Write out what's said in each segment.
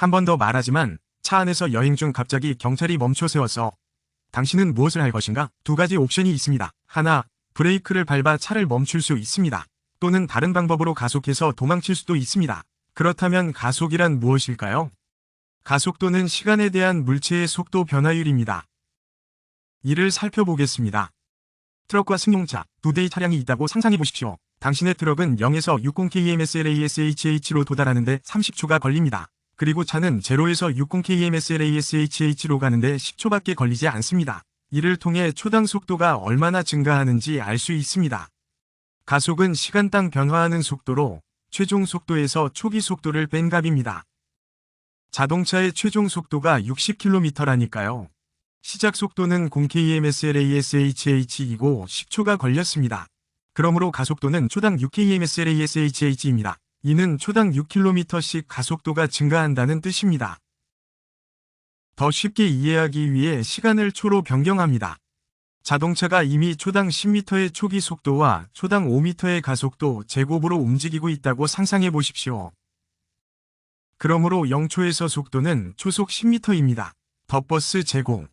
한 번 더 말하지만 차 안에서 여행 중 갑자기 경찰이 멈춰 세워서 당신은 무엇을 할 것인가? 두 가지 옵션이 있습니다. 하나, 브레이크를 밟아 차를 멈출 수 있습니다. 또는 다른 방법으로 가속해서 도망칠 수도 있습니다. 그렇다면 가속이란 무엇일까요? 가속도는 시간에 대한 물체의 속도 변화율입니다. 이를 살펴보겠습니다. 트럭과 승용차, 두 대의 차량이 있다고 상상해 보십시오. 당신의 트럭은 0에서 60km/h/s로 도달하는데 30초가 걸립니다. 그리고 차는 0에서 60km/h/s로 가는데 10초밖에 걸리지 않습니다. 이를 통해 초당 속도가 얼마나 증가하는지 알 수 있습니다. 가속은 시간당 변화하는 속도로 최종 속도에서 초기 속도를 뺀 값입니다. 자동차의 최종 속도가 60km라니까요. 시작 속도는 0km/h/s이고 10초가 걸렸습니다. 그러므로 가속도는 초당 6km/h입니다. 이는 초당 6km씩 가속도가 증가한다는 뜻입니다. 더 쉽게 이해하기 위해 시간을 초로 변경합니다. 자동차가 이미 초당 10m의 초기 속도와 초당 5m의 가속도 제곱으로 움직이고 있다고 상상해 보십시오. 그러므로 0초에서 속도는 초속 10m입니다. 덧버스 제공.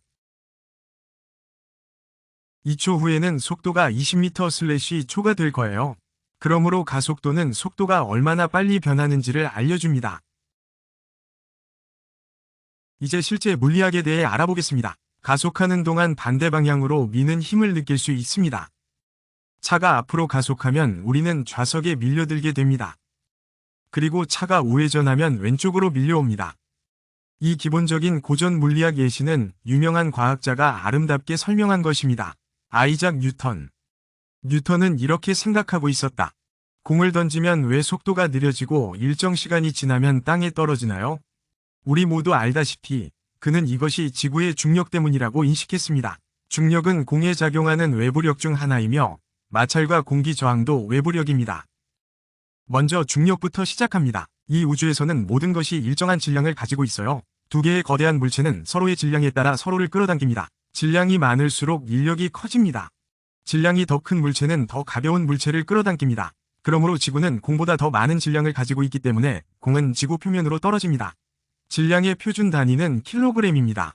2초 후에는 속도가 20m/초가 될 거예요. 그러므로 가속도는 속도가 얼마나 빨리 변하는지를 알려줍니다. 이제 실제 물리학에 대해 알아보겠습니다. 가속하는 동안 반대 방향으로 미는 힘을 느낄 수 있습니다. 차가 앞으로 가속하면 우리는 좌석에 밀려들게 됩니다. 그리고 차가 우회전하면 왼쪽으로 밀려옵니다. 이 기본적인 고전 물리학 예시는 유명한 과학자가 아름답게 설명한 것입니다. 아이작 뉴턴. 뉴턴은 이렇게 생각하고 있었다. 공을 던지면 왜 속도가 느려지고 일정 시간이 지나면 땅에 떨어지나요? 우리 모두 알다시피 그는 이것이 지구의 중력 때문이라고 인식했습니다. 중력은 공에 작용하는 외부력 중 하나이며 마찰과 공기 저항도 외부력입니다. 먼저 중력부터 시작합니다. 이 우주에서는 모든 것이 일정한 질량을 가지고 있어요. 두 개의 거대한 물체는 서로의 질량에 따라 서로를 끌어당깁니다. 질량이 많을수록 인력이 커집니다. 질량이 더 큰 물체는 더 가벼운 물체를 끌어당깁니다. 그러므로 지구는 공보다 더 많은 질량을 가지고 있기 때문에 공은 지구 표면으로 떨어집니다. 질량의 표준 단위는 킬로그램입니다.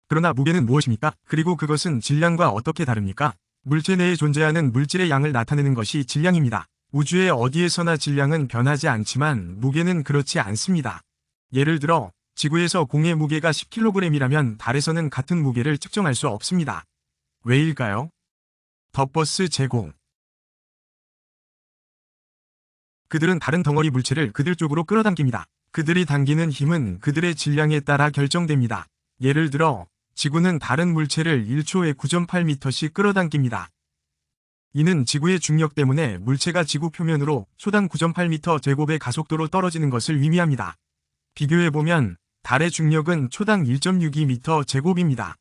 그러나 무게는 무엇입니까? 그리고 그것은 질량과 어떻게 다릅니까? 물체 내에 존재하는 물질의 양을 나타내는 것이 질량입니다. 우주의 어디에서나 질량은 변하지 않지만 무게는 그렇지 않습니다. 예를 들어 지구에서 공의 무게가 10kg이라면 달에서는 같은 무게를 측정할 수 없습니다. 왜일까요? 덧버스 제공. 그들은 다른 덩어리 물체를 그들 쪽으로 끌어당깁니다. 그들이 당기는 힘은 그들의 질량에 따라 결정됩니다. 예를 들어 지구는 다른 물체를 1초에 9.8m씩 끌어당깁니다. 이는 지구의 중력 때문에 물체가 지구 표면으로 초당 9.8m 제곱의 가속도로 떨어지는 것을 의미합니다. 비교해보면 달의 중력은 초당 1.62m 제곱입니다.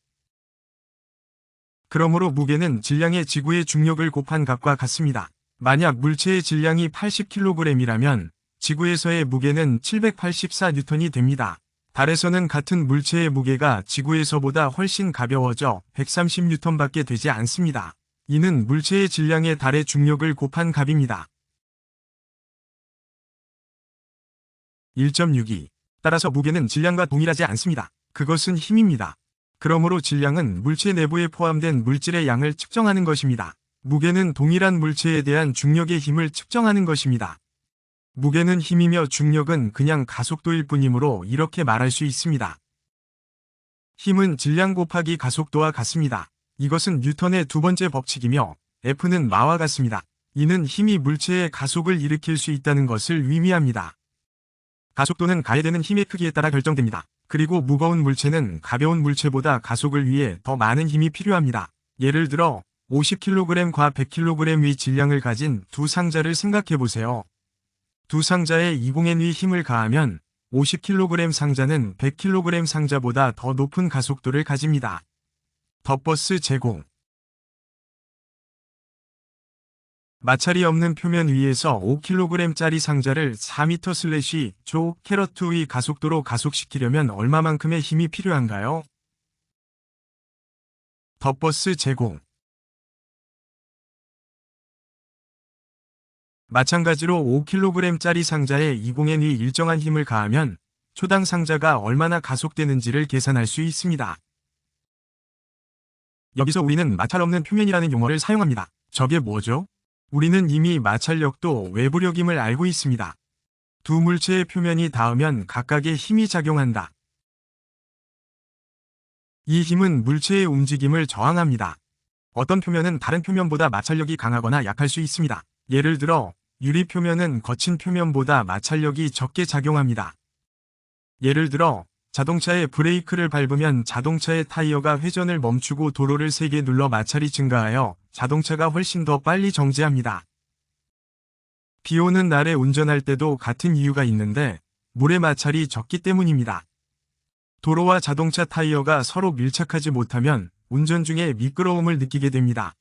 그러므로 무게는 질량의 지구의 중력을 곱한 값과 같습니다. 만약 물체의 질량이 80kg이라면 지구에서의 무게는 784N이 됩니다. 달에서는 같은 물체의 무게가 지구에서보다 훨씬 가벼워져 130N밖에 되지 않습니다. 이는 물체의 질량의 달의 중력을 곱한 값입니다. 1.62. 따라서 무게는 질량과 동일하지 않습니다. 그것은 힘입니다. 그러므로 질량은 물체 내부에 포함된 물질의 양을 측정하는 것입니다. 무게는 동일한 물체에 대한 중력의 힘을 측정하는 것입니다. 무게는 힘이며 중력은 그냥 가속도일 뿐이므로 이렇게 말할 수 있습니다. 힘은 질량 곱하기 가속도와 같습니다. 이것은 뉴턴의 두 번째 법칙이며 F는 마와 같습니다. 이는 힘이 물체의 가속을 일으킬 수 있다는 것을 의미합니다. 가속도는 가해되는 힘의 크기에 따라 결정됩니다. 그리고 무거운 물체는 가벼운 물체보다 가속을 위해 더 많은 힘이 필요합니다. 예를 들어 50kg과 100kg의 질량을 가진 두 상자를 생각해 보세요. 두 상자에 2공의 힘을 가하면 50kg 상자는 100kg 상자보다 더 높은 가속도를 가집니다. 덧버스 제공. 마찰이 없는 표면 위에서 5kg짜리 상자를 4m/조 캐럿2의 가속도로 가속시키려면 얼마만큼의 힘이 필요한가요? 덧버스 제공. 마찬가지로 5kg짜리 상자에 2공의 일정한 힘을 가하면 초당 상자가 얼마나 가속되는지를 계산할 수 있습니다. 여기서 우리는 마찰 없는 표면이라는 용어를 사용합니다. 저게 뭐죠? 우리는 이미 마찰력도 외부력임을 알고 있습니다. 두 물체의 표면이 닿으면 각각의 힘이 작용한다. 이 힘은 물체의 움직임을 저항합니다. 어떤 표면은 다른 표면보다 마찰력이 강하거나 약할 수 있습니다. 예를 들어 유리 표면은 거친 표면보다 마찰력이 적게 작용합니다. 예를 들어 자동차의 브레이크를 밟으면 자동차의 타이어가 회전을 멈추고 도로를 세게 눌러 마찰이 증가하여 자동차가 훨씬 더 빨리 정지합니다. 비 오는 날에 운전할 때도 같은 이유가 있는데 물의 마찰이 적기 때문입니다. 도로와 자동차 타이어가 서로 밀착하지 못하면 운전 중에 미끄러움을 느끼게 됩니다.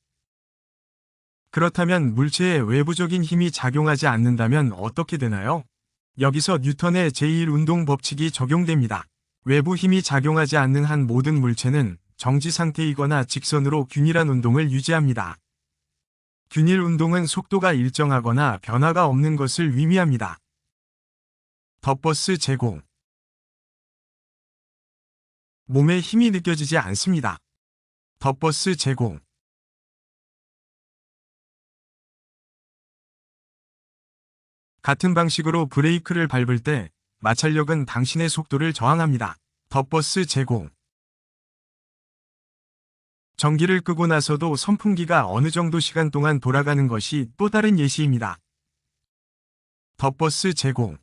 그렇다면 물체의 외부적인 힘이 작용하지 않는다면 어떻게 되나요? 여기서 뉴턴의 제1운동 법칙이 적용됩니다. 외부 힘이 작용하지 않는 한 모든 물체는 정지 상태이거나 직선으로 균일한 운동을 유지합니다. 균일 운동은 속도가 일정하거나 변화가 없는 것을 의미합니다. 덧버스 제공. 몸에 힘이 느껴지지 않습니다. 덧버스 제공. 같은 방식으로 브레이크를 밟을 때 마찰력은 당신의 속도를 저항합니다. 덧버스 제공. 전기를 끄고 나서도 선풍기가 어느 정도 시간 동안 돌아가는 것이 또 다른 예시입니다. 덧버스 제공.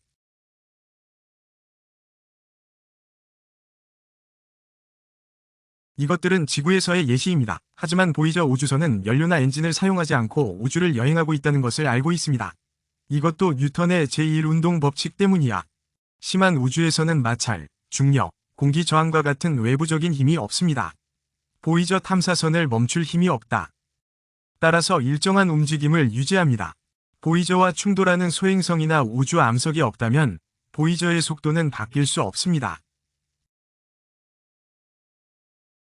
이것들은 지구에서의 예시입니다. 하지만 보이저 우주선은 연료나 엔진을 사용하지 않고 우주를 여행하고 있다는 것을 알고 있습니다. 이것도 뉴턴의 제1운동 법칙 때문이야. 심한 우주에서는 마찰, 중력, 공기 저항과 같은 외부적인 힘이 없습니다. 보이저 탐사선을 멈출 힘이 없다. 따라서 일정한 움직임을 유지합니다. 보이저와 충돌하는 소행성이나 우주 암석이 없다면 보이저의 속도는 바뀔 수 없습니다.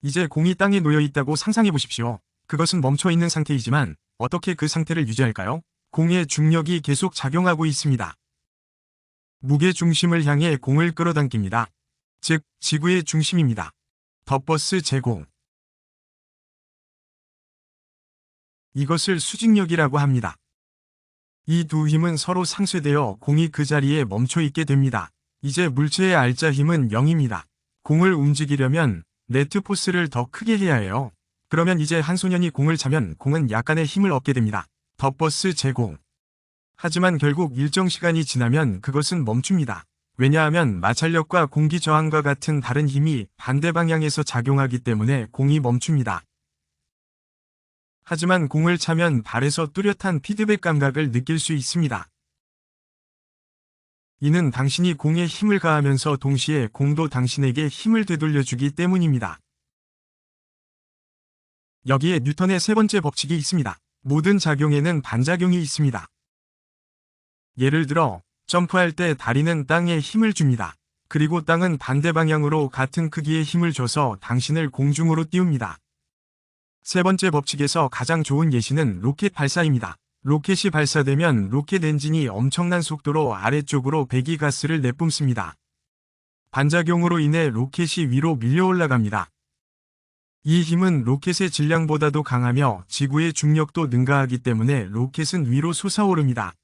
이제 공이 땅에 놓여 있다고 상상해 보십시오. 그것은 멈춰 있는 상태이지만 어떻게 그 상태를 유지할까요? 공의 중력이 계속 작용하고 있습니다. 무게 중심을 향해 공을 끌어당깁니다. 즉, 지구의 중심입니다. 덧버스 제공. 이것을 수직력이라고 합니다. 이 두 힘은 서로 상쇄되어 공이 그 자리에 멈춰 있게 됩니다. 이제 물체의 알짜 힘은 0입니다. 공을 움직이려면 네트 포스를 더 크게 해야 해요. 그러면 이제 한 소년이 공을 차면 공은 약간의 힘을 얻게 됩니다. 덧버스 제공. 하지만 결국 일정 시간이 지나면 그것은 멈춥니다. 왜냐하면 마찰력과 공기 저항과 같은 다른 힘이 반대 방향에서 작용하기 때문에 공이 멈춥니다. 하지만 공을 차면 발에서 뚜렷한 피드백 감각을 느낄 수 있습니다. 이는 당신이 공에 힘을 가하면서 동시에 공도 당신에게 힘을 되돌려주기 때문입니다. 여기에 뉴턴의 세 번째 법칙이 있습니다. 모든 작용에는 반작용이 있습니다. 예를 들어 점프할 때 다리는 땅에 힘을 줍니다. 그리고 땅은 반대 방향으로 같은 크기의 힘을 줘서 당신을 공중으로 띄웁니다. 세 번째 법칙에서 가장 좋은 예시는 로켓 발사입니다. 로켓이 발사되면 로켓 엔진이 엄청난 속도로 아래쪽으로 배기가스를 내뿜습니다. 반작용으로 인해 로켓이 위로 밀려 올라갑니다. 이 힘은 로켓의 질량보다도 강하며 지구의 중력도 능가하기 때문에 로켓은 위로 솟아오릅니다.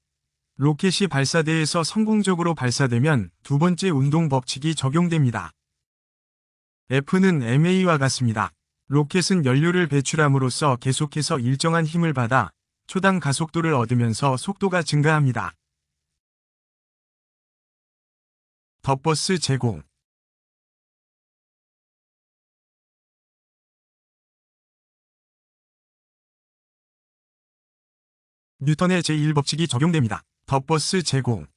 로켓이 발사대에서 성공적으로 발사되면 두 번째 운동 법칙이 적용됩니다. F는 ma와 같습니다. 로켓은 연료를 배출함으로써 계속해서 일정한 힘을 받아 초당 가속도를 얻으면서 속도가 증가합니다. 덧버스 제공. 뉴턴의 제1법칙이 적용됩니다. 덧버스 제공.